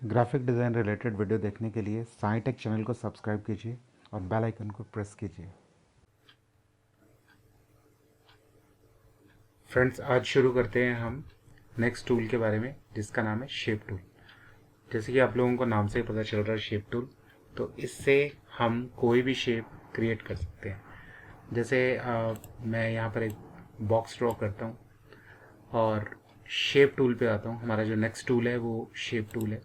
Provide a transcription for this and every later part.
Graphic design related video देखने के लिए साई टेक चैनल को सब्सक्राइब कीजिए और बेल आइकन को प्रेस कीजिए। फ्रेंड्स, आज शुरू करते हैं हम नेक्स्ट टूल के बारे में, जिसका नाम है शेप टूल। जैसे कि आप लोगों को नाम से ही पता चल रहा है शेप टूल, तो इससे हम कोई भी शेप क्रिएट कर सकते हैं। जैसे मैं यहाँ पर एक बॉक्स ड्रॉ करता हूँ और शेप टूल पे आता हूँ। हमारा जो नेक्स्ट टूल है वो शेप टूल है।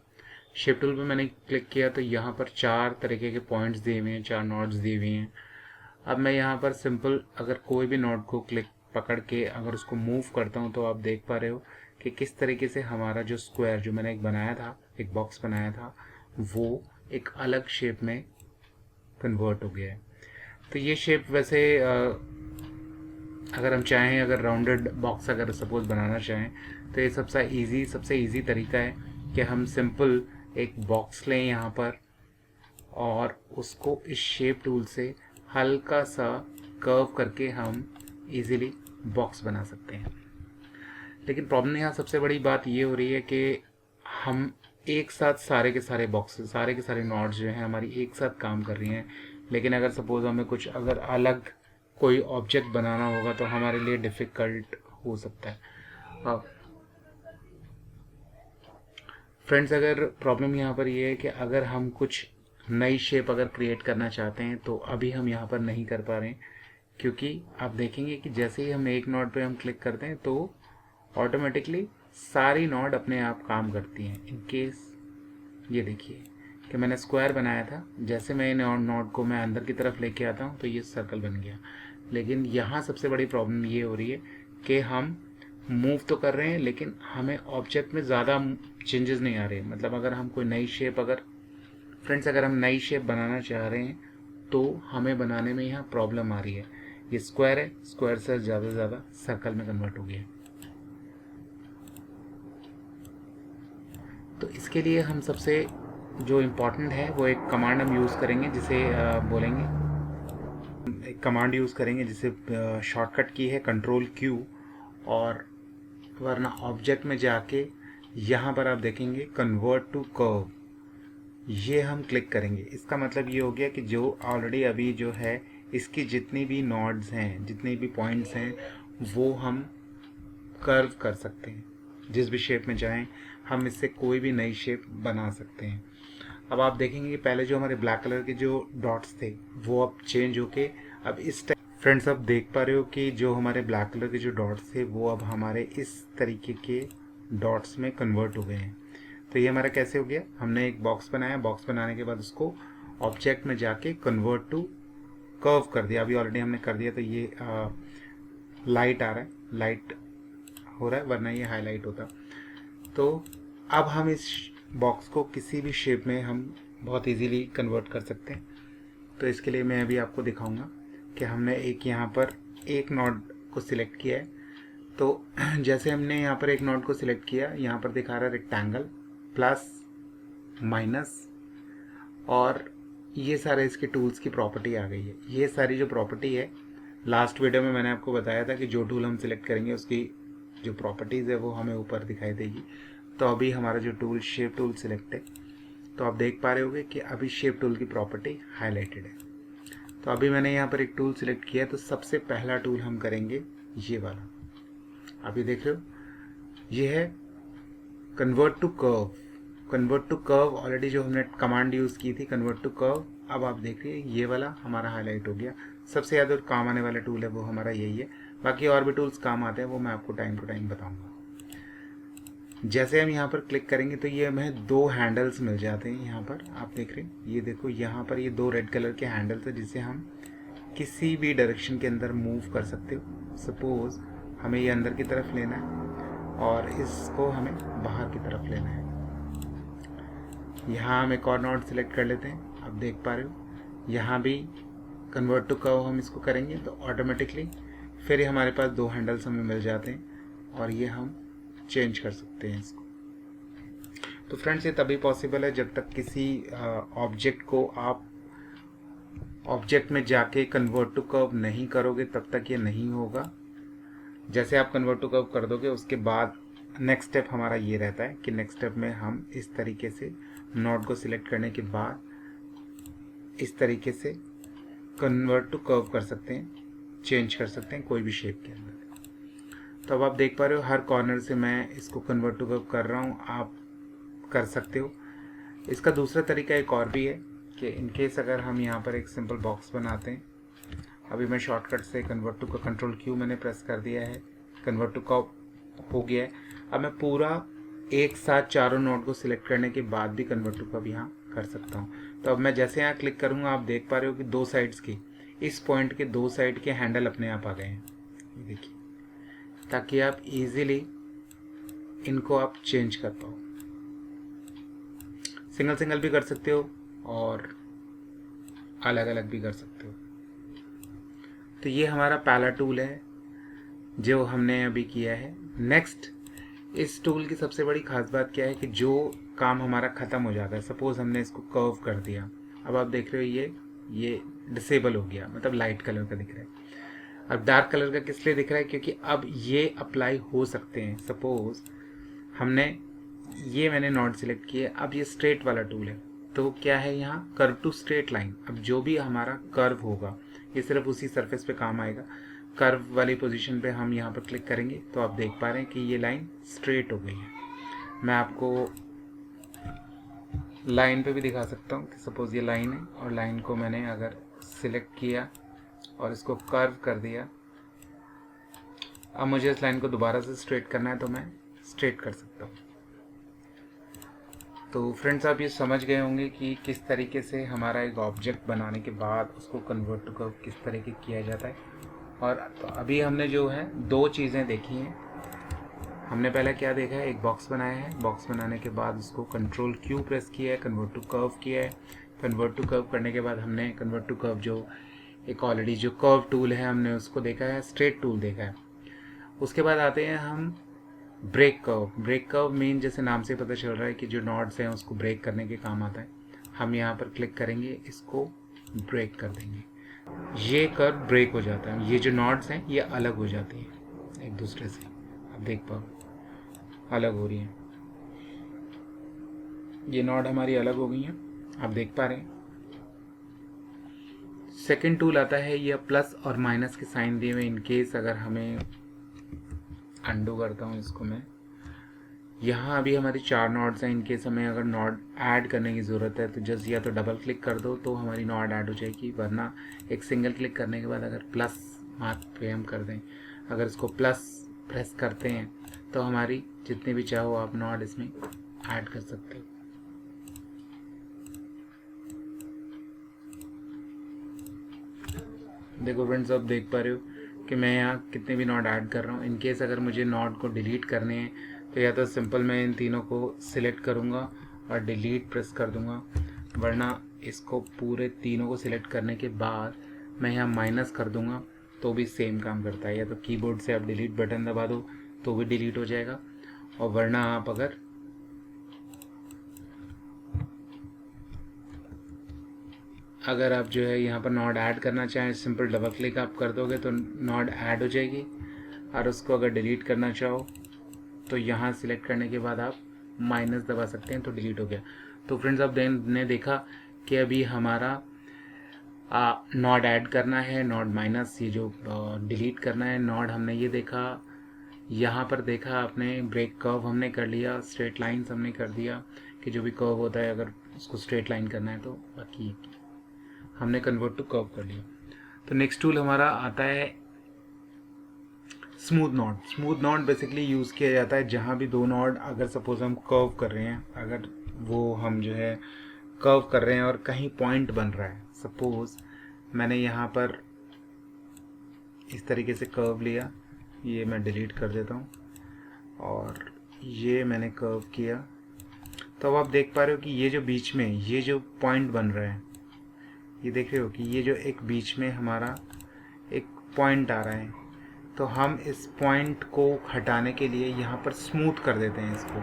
शेप टूल पे मैंने क्लिक किया तो यहाँ पर 4 तरीके के पॉइंट्स दिए हुए हैं, 4 नॉट्स दिए हुए हैं। अब मैं यहाँ पर सिंपल अगर कोई भी नॉट को क्लिक पकड़ के अगर उसको मूव करता हूँ तो आप देख पा रहे हो कि किस तरीके से हमारा जो स्क्वायर जो मैंने एक बनाया था, एक बॉक्स बनाया था, वो एक अलग शेप में कन्वर्ट हो गया है। तो ये शेप वैसे अगर हम चाहें, अगर राउंडेड बॉक्स अगर सपोज बनाना चाहें, तो ये सबसे इजी तरीका है कि हम सिंपल एक बॉक्स लें यहाँ पर और उसको इस शेप टूल से हल्का सा कर्व करके हम इजीली बॉक्स बना सकते हैं। लेकिन प्रॉब्लम यहाँ सबसे बड़ी बात ये हो रही है कि हम एक साथ सारे के सारे बॉक्सेस, सारे के सारे नॉट्स जो हैं हमारी एक साथ काम कर रही हैं। लेकिन अगर सपोज हमें कुछ अगर अलग कोई ऑब्जेक्ट बनाना होगा तो हमारे लिए डिफ़िकल्ट हो सकता है। अब फ्रेंड्स, अगर प्रॉब्लम यहाँ पर ये है कि अगर हम कुछ नई शेप अगर क्रिएट करना चाहते हैं तो अभी हम यहाँ पर नहीं कर पा रहे हैं, क्योंकि आप देखेंगे कि जैसे ही हम एक नॉट पे हम क्लिक करते हैं तो ऑटोमेटिकली सारी नॉट अपने आप काम करती हैं। इन केस ये देखिए कि मैंने स्क्वायर बनाया था, जैसे मैं इन नॉट को मैं अंदर की तरफ लेके आता हूँ तो ये सर्कल बन गया। लेकिन यहाँ सबसे बड़ी प्रॉब्लम ये हो रही है कि हम मूव तो कर रहे हैं लेकिन हमें ऑब्जेक्ट में ज़्यादा चेंजेस नहीं आ रहे। मतलब अगर हम कोई नई शेप अगर हम नई शेप बनाना चाह रहे हैं तो हमें बनाने में यहाँ प्रॉब्लम आ रही है। ये स्क्वायर है, स्क्वायर से ज़्यादा से ज़्यादा सर्कल में कन्वर्ट हो गया। तो इसके लिए हम सबसे जो इम्पोर्टेंट है वो एक कमांड हम यूज़ करेंगे, जिसे बोलेंगे, एक कमांड यूज़ करेंगे जिसे शॉर्टकट की है कंट्रोल क्यू, और वरना ऑब्जेक्ट में जाके यहाँ पर आप देखेंगे कन्वर्ट टू कर्व, ये हम क्लिक करेंगे। इसका मतलब ये हो गया कि जो ऑलरेडी अभी जो है इसकी जितनी भी नॉड्स हैं, जितने भी पॉइंट्स हैं, वो हम कर्व कर सकते हैं। जिस भी शेप में चाहें हम इससे कोई भी नई शेप बना सकते हैं। अब आप देखेंगे कि पहले जो हमारे ब्लैक कलर के जो डॉट्स थे वो अब चेंज होके अब इस टाइप, फ्रेंड्स अब देख पा रहे हो कि जो हमारे ब्लैक कलर के जो डॉट्स थे वो अब हमारे इस तरीके के डॉट्स में कन्वर्ट हो गए हैं। तो ये हमारा कैसे हो गया, हमने एक बॉक्स बनाया, बॉक्स बनाने के बाद उसको ऑब्जेक्ट में जाके कन्वर्ट टू कर्व कर दिया। अभी ऑलरेडी हमने कर दिया तो ये लाइट आ रहा है, लाइट हो रहा है, वरना ये हाईलाइट होता। तो अब हम इस बॉक्स को किसी भी शेप में हम बहुत इजीली कन्वर्ट कर सकते हैं। तो इसके लिए मैं अभी आपको दिखाऊंगा कि हमने एक यहाँ पर एक नॉट को सिलेक्ट किया है। तो जैसे हमने यहाँ पर एक नॉट को सिलेक्ट किया, यहाँ पर दिखा रहा है रेक्टेंगल, प्लस, माइनस, और ये सारे इसके टूल्स की प्रॉपर्टी आ गई है। ये सारी जो प्रॉपर्टी है, लास्ट वीडियो में मैंने आपको बताया था कि जो टूल हम सिलेक्ट करेंगे उसकी जो प्रॉपर्टीज़ है वो हमें ऊपर दिखाई देगी। तो अभी हमारा जो टूल शेप टूल सिलेक्ट है, तो आप देख पा रहे होगे कि अभी शेप टूल की प्रॉपर्टी हाईलाइटेड है। तो अभी मैंने यहाँ पर एक टूल सिलेक्ट किया, तो सबसे पहला टूल हम करेंगे ये वाला। अभी देख रहे हो ये है convert to curve. Convert to curve already जो हमने कमांड यूज़ की थी, कन्वर्ट टू कर्व, अब आप देखिए ये वाला हमारा हाईलाइट हो गया। सबसे ज़्यादा काम आने वाला टूल है वो हमारा यही है। बाकी और भी टूल्स काम आते हैं, वो मैं आपको टाइम टू टाइम बताऊंगा। जैसे हम यहाँ पर क्लिक करेंगे तो ये हमें 2 हैंडल्स मिल जाते हैं। यहाँ पर आप देख रहे हैं, ये देखो यहाँ पर ये 2 रेड कलर के हैंडल्स है, जिससे हम किसी भी डायरेक्शन के अंदर मूव कर सकते हो। सपोज हमें ये अंदर की तरफ लेना है और इसको हमें बाहर की तरफ लेना है। यहाँ हम एक और नॉट सिलेक्ट कर लेते हैं। आप देख पा रहे हो यहाँ भी कन्वर्ट टू कर्व हम इसको करेंगे तो ऑटोमेटिकली फिर हमारे पास 2 हैंडल्स हमें मिल जाते हैं और ये हम चेंज कर सकते हैं इसको। तो फ्रेंड्स, ये तभी पॉसिबल है जब तक किसी ऑब्जेक्ट को आप ऑब्जेक्ट में जाके कन्वर्ट टू कर्व नहीं करोगे, तब तक ये नहीं होगा। जैसे आप कन्वर्ट टू कर्व कर दोगे उसके बाद नेक्स्ट स्टेप हमारा ये रहता है कि नेक्स्ट स्टेप में हम इस तरीके से नोड को सिलेक्ट करने के बाद इस तरीके से कन्वर्ट टू कर्व कर सकते हैं, चेंज कर सकते हैं कोई भी शेप के अंदर। तो अब आप देख पा रहे हो हर कॉर्नर से मैं इसको कन्वर्ट टू कर्व कर रहा हूँ, आप कर सकते हो। इसका दूसरा तरीका एक और भी है कि इनकेस अगर हम यहाँ पर एक सिंपल बॉक्स बनाते हैं, अभी मैं शॉर्टकट से कन्वर्ट टू कंट्रोल क्यू मैंने प्रेस कर दिया है, कन्वर्ट टू कर्व हो गया है। अब मैं पूरा एक साथ चारों नोड को सिलेक्ट करने के बाद भी कन्वर्ट टू कर्व यहाँ कर सकता हूँ। तो अब मैं जैसे यहाँ क्लिक करूँगा आप देख पा रहे हो कि दो साइड्स की, इस पॉइंट के दो साइड के हैंडल अपने आप आ गए हैं, ये देखिए, ताकि आप इजीली इनको आप चेंज कर पाओ। सिंगल सिंगल भी कर सकते हो और अलग अलग भी कर सकते हो। तो ये हमारा पहला टूल है जो हमने अभी किया है। नेक्स्ट, इस टूल की सबसे बड़ी खास बात क्या है कि जो काम हमारा ख़त्म हो जाता है, सपोज़ हमने इसको कर्व कर दिया, अब आप देख रहे हो ये डिसेबल हो गया, मतलब लाइट कलर का दिख रहा है। अब डार्क कलर का किस लिए दिख रहा है? क्योंकि अब ये अप्लाई हो सकते हैं। सपोज़ मैंने नोड सिलेक्ट किया, अब ये स्ट्रेट वाला टूल है, तो क्या है यहाँ कर्व टू स्ट्रेट लाइन। अब जो भी हमारा कर्व होगा ये सिर्फ उसी सरफेस पे काम आएगा। कर्व वाली पोजीशन पे हम यहाँ पर क्लिक करेंगे तो आप देख पा रहे हैं कि ये लाइन स्ट्रेट हो गई है। मैं आपको लाइन पे भी दिखा सकता हूँ कि सपोज़ ये लाइन है और लाइन को मैंने अगर सिलेक्ट किया और इसको कर्व कर दिया, अब मुझे इस लाइन को दोबारा से स्ट्रेट करना है तो मैं स्ट्रेट कर सकता हूँ। तो फ्रेंड्स, आप ये समझ गए होंगे कि किस तरीके से हमारा एक ऑब्जेक्ट बनाने के बाद उसको कन्वर्ट टू कर्व किस तरीके किया जाता है। और तो अभी हमने जो है दो चीज़ें देखी हैं। हमने पहले क्या देखा है, एक बॉक्स बनाया है, बॉक्स बनाने के बाद उसको कंट्रोल क्यू प्रेस किया है, कन्वर्ट टू कर्व किया है। कन्वर्ट टू कर्व करने के बाद हमने कन्वर्ट टू कर्व जो एक ऑलरेडी जो कर्व टूल है हमने उसको देखा है, स्ट्रेट टूल देखा है। उसके बाद आते हैं हम break curve. Break curve mean जैसे नाम से पता चल रहा है कि जो नॉड्स हैं उसको ब्रेक करने के काम आता है। हम यहाँ पर क्लिक करेंगे, इसको ब्रेक कर देंगे, ये कर्व ब्रेक हो जाता है। ये जो नॉड्स हैं ये अलग हो जाती हैं एक दूसरे से, आप देख पाओ अलग हो रही हैं। ये नॉड हमारी अलग हो गई हैं, आप देख पा रहे हैं। सेकंड टूल आता है, ये प्लस और माइनस के साइन दिए हुए, इनकेस अगर हमें अंडू करता हूँ इसको मैं, यहाँ अभी हमारी 4 नॉड्स हैं। इनकेस हमें अगर नॉड ऐड करने की ज़रूरत है तो जस्ट या तो डबल क्लिक कर दो तो हमारी नॉड ऐड हो जाएगी, वरना एक सिंगल क्लिक करने के बाद अगर प्लस मार्क पे हम कर दें, अगर इसको प्लस प्रेस करते हैं तो हमारी जितनी भी चाहो आप नॉड इसमें ऐड कर सकते हो। देखो फ्रेंड्स, आप देख पा रहे हो कि मैं यहाँ कितने भी नॉड ऐड कर रहा हूँ। इनकेस अगर मुझे नॉड को डिलीट करने हैं तो या तो सिंपल मैं इन तीनों को सिलेक्ट करूँगा और डिलीट प्रेस कर दूँगा, वरना इसको पूरे तीनों को सिलेक्ट करने के बाद मैं यहाँ माइनस कर दूँगा तो भी सेम काम करता है। या तो कीबोर्ड से आप डिलीट बटन दबा दो तो भी डिलीट हो जाएगा, और वरना आप अगर आप जो है यहाँ पर नॉड ऐड करना चाहें, सिंपल डबल क्लिक आप कर दोगे तो नॉड ऐड हो जाएगी। और उसको अगर डिलीट करना चाहो तो यहाँ सिलेक्ट करने के बाद आप माइनस दबा सकते हैं तो डिलीट हो गया। तो फ्रेंड्स, आप ने देखा कि अभी हमारा नॉड ऐड करना है, नॉड माइनस ये जो डिलीट करना है। नॉड हमने ये देखा, यहाँ पर देखा आपने, ब्रेक कर्व हमने कर लिया, स्ट्रेट लाइन्स हमने कर दिया कि जो भी कर्व होता है अगर उसको स्ट्रेट लाइन करना है तो बाकी हमने कन्वर्ट टू कर्व कर लिया। तो नेक्स्ट टूल हमारा आता है smooth node. Smooth node basically use किया जाता है जहाँ भी दो नॉड, अगर सपोज हम कर्व कर रहे हैं, अगर वो हम जो है कर्व कर रहे हैं और कहीं पॉइंट बन रहा है, सपोज मैंने यहाँ पर इस तरीके से कर्व लिया, ये मैं डिलीट कर देता हूँ, और ये मैंने कर्व किया, तो अब आप देख पा रहे हो कि ये जो बीच में ये जो पॉइंट बन रहा है, ये देख रहे हो कि ये जो एक बीच में हमारा एक पॉइंट आ रहा है, तो हम इस पॉइंट को हटाने के लिए यहाँ पर स्मूथ कर देते हैं इसको।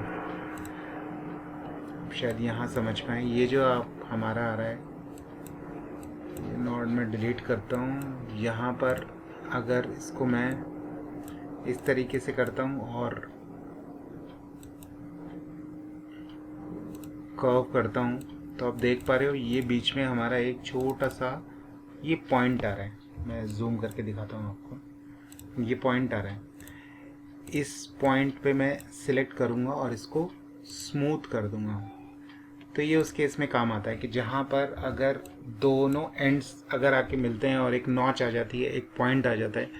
शायद यहाँ समझ पाए, ये जो आप हमारा आ रहा है, ये नॉड में डिलीट करता हूँ। यहाँ पर अगर इसको मैं इस तरीके से करता हूँ और कर्व करता हूँ तो आप देख पा रहे हो ये बीच में हमारा एक छोटा सा ये पॉइंट आ रहा है। मैं जूम करके दिखाता हूँ आपको, ये पॉइंट आ रहा है। इस पॉइंट पे मैं सिलेक्ट करूँगा और इसको स्मूथ कर दूँगा। तो ये उस केस में काम आता है कि जहाँ पर अगर दोनों एंड्स अगर आके मिलते हैं और एक नॉच आ जाती है, एक पॉइंट आ जाता है,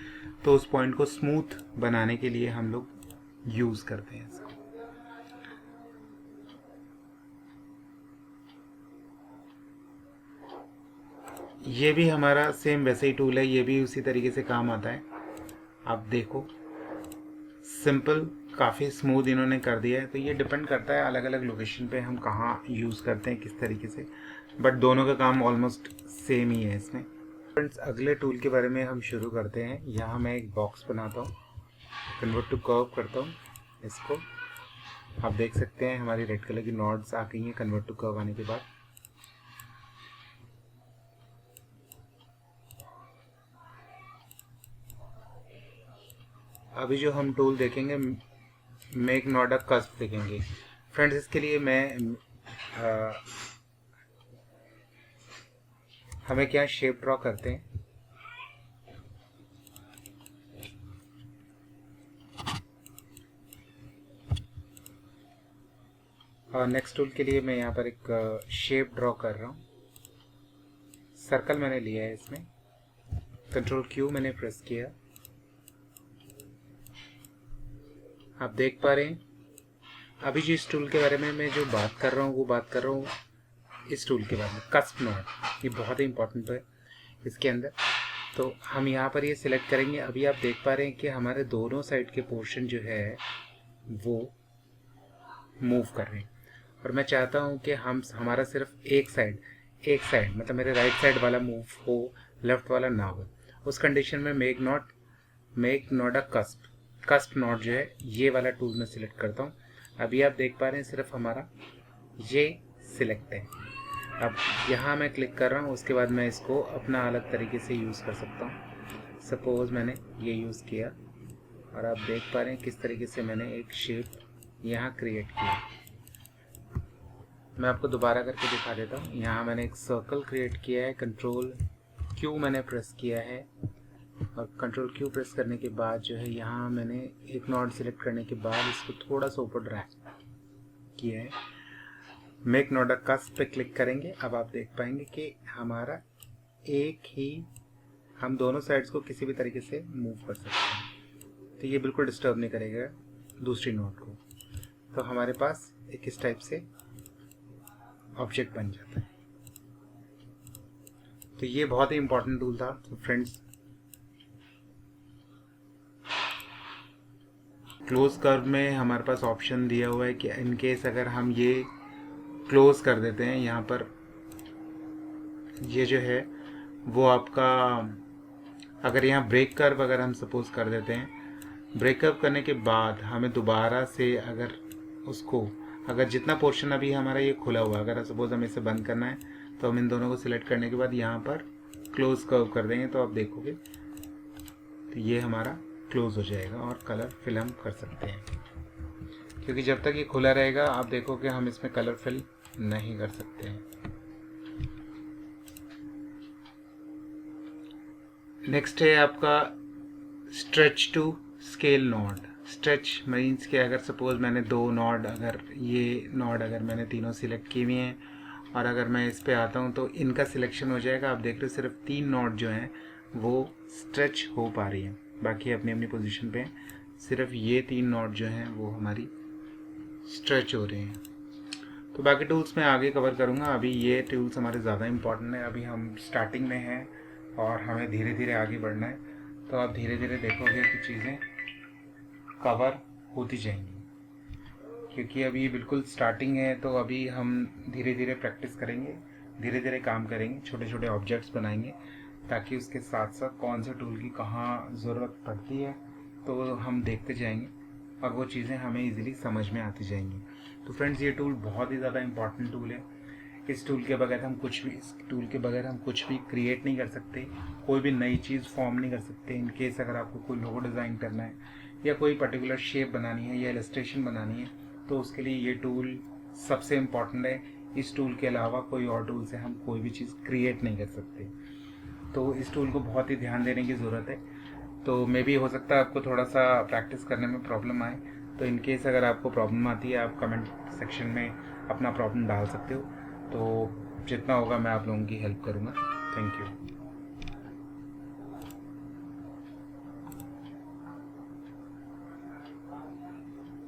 तो उस पॉइंट को स्मूथ बनाने के लिए हम लोग यूज़ करते हैं इसको। ये भी हमारा सेम वैसे ही टूल है, ये भी उसी तरीके से काम आता है। आप देखो सिंपल, काफ़ी स्मूथ इन्होंने कर दिया है। तो ये डिपेंड करता है अलग अलग लोकेशन पे हम कहाँ यूज़ करते हैं, किस तरीके से, बट दोनों का काम ऑलमोस्ट सेम ही है इसमें। फ्रेंड्स, अगले टूल के बारे में हम शुरू करते हैं। यहाँ मैं एक बॉक्स बनाता हूँ, कन्वर्ट टू कर्व करता हूँ इसको। आप देख सकते हैं हमारी रेड कलर की नॉड्स आ गई हैं कन्वर्ट टू कर्व आने के बाद। अभी जो हम टूल देखेंगे मेक नॉड अ कस्प देखेंगे। फ्रेंड्स, इसके लिए हमें क्या शेप ड्रॉ करते हैं। और नेक्स्ट टूल के लिए मैं यहाँ पर एक शेप ड्रॉ कर रहा हूँ। सर्कल मैंने लिया है, इसमें कंट्रोल क्यू मैंने प्रेस किया। आप देख पा रहे हैं अभी जो इस टूल के बारे में मैं जो बात कर रहा हूँ वो बात कर रहा हूँ इस टूल के बारे में, कस्प नॉड। ये बहुत ही इंपॉर्टेंट है इसके अंदर। तो हम यहाँ पर ये सिलेक्ट करेंगे। अभी आप देख पा रहे हैं कि हमारे दोनों साइड के पोर्शन जो है वो मूव कर रहे हैं, और मैं चाहता हूँ कि हमारा सिर्फ एक साइड मतलब मेरे राइट साइड वाला मूव हो, लेफ्ट वाला ना हो। उस कंडीशन में make not a cusp not जो है ये वाला टूल मैं सिलेक्ट करता हूँ। अभी आप देख पा रहे हैं सिर्फ हमारा ये सिलेक्ट है। अब यहाँ मैं क्लिक कर रहा हूँ, उसके बाद मैं इसको अपना अलग तरीके से यूज़ कर सकता हूँ। सपोज़ मैंने ये यूज़ किया और आप देख पा रहे हैं किस तरीके से मैंने एक शेप यहाँ क्रिएट किया। मैं आपको दोबारा करके दिखा देता हूँ। यहाँ मैंने एक सर्कल क्रिएट किया है, कंट्रोल क्यू मैंने प्रेस किया है, और कंट्रोल क्यू प्रेस करने के बाद जो है यहाँ मैंने एक नॉड सिलेक्ट करने के बाद इसको थोड़ा सा ऊपर ड्रैग किया है। मेक नॉड अ कस्प पे क्लिक करेंगे। अब आप देख पाएंगे कि हमारा एक ही, हम दोनों साइड्स को किसी भी तरीके से मूव कर सकते हैं, तो ये बिल्कुल डिस्टर्ब नहीं करेगा दूसरी नोड को। तो हमारे पास एक इस टाइप से ऑब्जेक्ट बन जाता है। तो ये बहुत ही इंपॉर्टेंट टूल था। तो फ्रेंड्स, क्लोज कर्व में हमारे पास ऑप्शन दिया हुआ है कि इन केस अगर हम ये क्लोज कर देते हैं, यहाँ पर ये जो है वो आपका, अगर यहाँ ब्रेक कर्व अगर हम सपोज कर देते हैं, ब्रेक कर्व करने के बाद हमें दोबारा से अगर उसको, अगर जितना पोर्शन अभी हमारा ये खुला हुआ है, अगर सपोज हमें इसे बंद करना है, तो हम इन दोनों को सिलेक्ट करने के बाद यहाँ पर क्लोज कर्व कर देंगे, तो आप देखोगे तो ये हमारा क्लोज हो जाएगा और कलर फिल हम कर सकते हैं। क्योंकि जब तक ये खुला रहेगा आप देखोगे हम इसमें कलर फिल नहीं कर सकते हैं। नेक्स्ट है आपका stretch to scale node. Stretch means कि अगर सपोज मैंने दो नॉड, अगर ये नॉड अगर मैंने तीनों सिलेक्ट किए हुए हैं और अगर मैं इस पे आता हूँ तो इनका सिलेक्शन हो जाएगा। आप देख रहे हो सिर्फ 3 नॉड जो हैं वो स्ट्रेच हो पा रही हैं, बाकी अपनी अपनी पोजीशन पे सिर्फ ये 3 नॉड जो हैं वो हमारी स्ट्रेच हो रहे हैं। तो बाकी टूल्स मैं आगे कवर करूँगा। अभी ये टूल्स हमारे ज़्यादा इंपॉर्टेंट है। अभी हम स्टार्टिंग में हैं और हमें धीरे धीरे आगे बढ़ना है, तो आप धीरे धीरे देखोगे कि चीज़ें कवर होती जाएंगी। क्योंकि अभी बिल्कुल स्टार्टिंग है, तो अभी हम धीरे धीरे प्रैक्टिस करेंगे, धीरे धीरे काम करेंगे, छोटे छोटे ऑब्जेक्ट्स बनाएंगे, ताकि उसके साथ साथ कौन से टूल की कहाँ ज़रूरत पड़ती है तो हम देखते जाएंगे और वो चीज़ें हमें इजीली समझ में आती जाएंगी। तो फ्रेंड्स, ये टूल बहुत ही ज़्यादा इंपॉर्टेंट टूल है। इस टूल के बगैर हम कुछ भी क्रिएट नहीं कर सकते, कोई भी नई चीज़ फॉर्म नहीं कर सकते। इन केस अगर आपको कोई लोगो डिज़ाइन करना है या कोई पर्टिकुलर शेप बनानी है या इलस्ट्रेशन बनानी है, तो उसके लिए ये टूल सबसे इम्पॉर्टेंट है। इस टूल के अलावा कोई और टूल से हम कोई भी चीज़ क्रिएट नहीं कर सकते, तो इस टूल को बहुत ही ध्यान देने की ज़रूरत है। तो मे भी हो सकता है आपको थोड़ा सा प्रैक्टिस करने में प्रॉब्लम आए, तो इन केस अगर आपको प्रॉब्लम आती है आप कमेंट सेक्शन में अपना प्रॉब्लम डाल सकते हो। तो जितना होगा मैं आप लोगों की हेल्प करूँगा। Thank you.